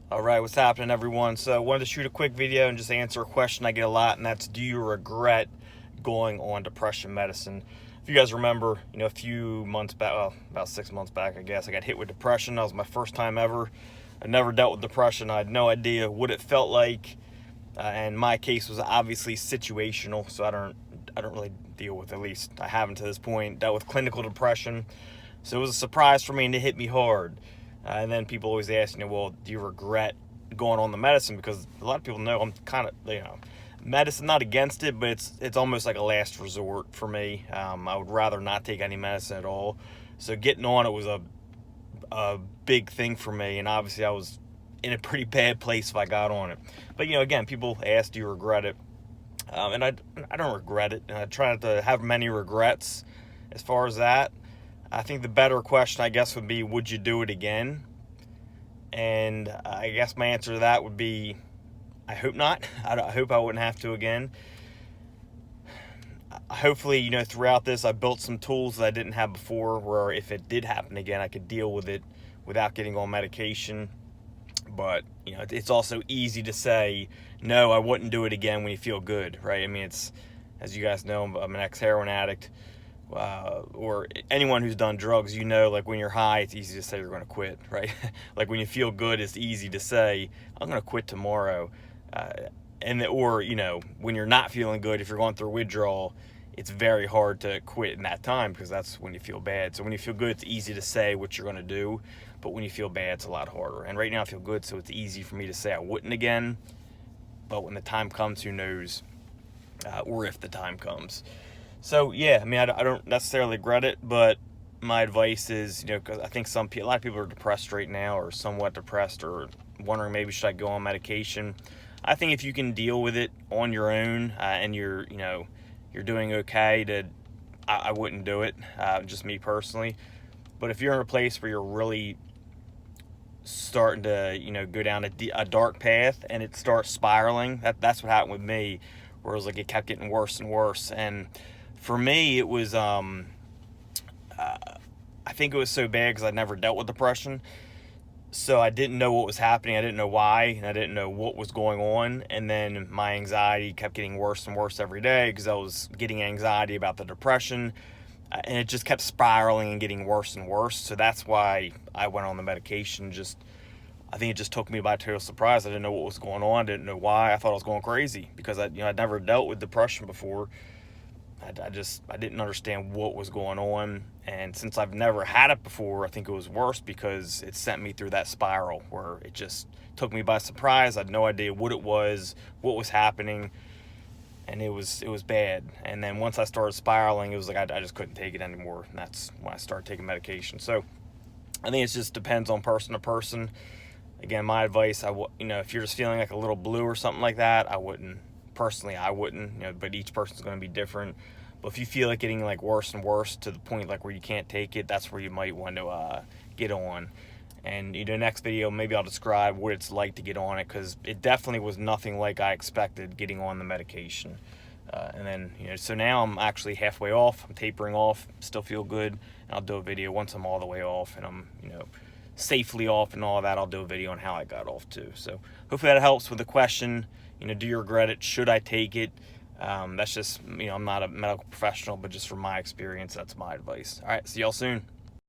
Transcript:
All right, what's happening, everyone? So I wanted to shoot a quick video and just answer a question I get a lot, and that's, do you regret going on depression medicine? If you guys remember, a few months back, well, about 6 months back, I guess, I got hit with depression. That was my first time ever. I never dealt with depression. I had no idea what it felt like, and my case was obviously situational, so I don't really deal with, at least I haven't to this point, dealt with clinical depression. So it was a surprise for me, and it hit me hard. And then people always ask, well, do you regret going on the medicine? Because a lot of people know I'm kind of, medicine, not against it, but it's almost like a last resort for me. I would rather not take any medicine at all. So getting on it was a big thing for me, and obviously I was in a pretty bad place if I got on it. But again, people ask, do you regret it? And I don't regret it. And I try not to have many regrets as far as that. I think the better question, I guess, would be, would you do it again? And I guess my answer to that would be, I hope not. I hope I wouldn't have to again. Hopefully, throughout this, I built some tools that I didn't have before, where if it did happen again, I could deal with it without getting on medication. But, it's also easy to say, no, I wouldn't do it again when you feel good, right? I mean, it's, as you guys know, I'm an ex-heroin addict. Or anyone who's done drugs, like when you're high, it's easy to say you're going to quit, right? Like when you feel good, it's easy to say, I'm going to quit tomorrow. Or when you're not feeling good, if you're going through withdrawal, it's very hard to quit in that time, because that's when you feel bad. So when you feel good, it's easy to say what you're going to do, but when you feel bad, it's a lot harder. And right now I feel good, so it's easy for me to say I wouldn't again, but when the time comes, who knows, or if the time comes. So yeah, I mean, I don't necessarily regret it, but my advice is, because I think a lot of people are depressed right now, or somewhat depressed, or wondering maybe should I go on medication. I think if you can deal with it on your own, and you're doing okay, I wouldn't do it, just me personally. But if you're in a place where you're really starting to go down a dark path and it starts spiraling, that's what happened with me, where it was like it kept getting worse and worse. And for me, it was I think it was so bad because I'd never dealt with depression, so I didn't know what was happening. I didn't know why, and I didn't know what was going on. And then my anxiety kept getting worse and worse every day, because I was getting anxiety about the depression, and it just kept spiraling and getting worse and worse. So that's why I went on the medication. I think it just took me by total surprise. I didn't know what was going on. I didn't know why. I thought I was going crazy, because I'd never dealt with depression before. I didn't understand what was going on. And since I've never had it before, I think it was worse, because it sent me through that spiral where it just took me by surprise. I had no idea what it was, what was happening, and it was bad. And then once I started spiraling, it was like I just couldn't take it anymore, and that's when I started taking medication. So I think it just depends on person to person. Again, my advice, if you're just feeling like a little blue or something like that, I wouldn't. Personally, I wouldn't, but each person's going to be different. But if you feel like getting like worse and worse to the point like where you can't take it, that's where you might want to get on. And next video, maybe I'll describe what it's like to get on it, because it definitely was nothing like I expected getting on the medication. And then, so now I'm actually halfway off. I'm tapering off, still feel good. And I'll do a video once I'm all the way off and I'm, safely off and all of that. I'll do a video on how I got off too. So hopefully that helps with the question. Do you regret it? Should I take it? That's just, I'm not a medical professional, but just from my experience, that's my advice. All right, see y'all soon.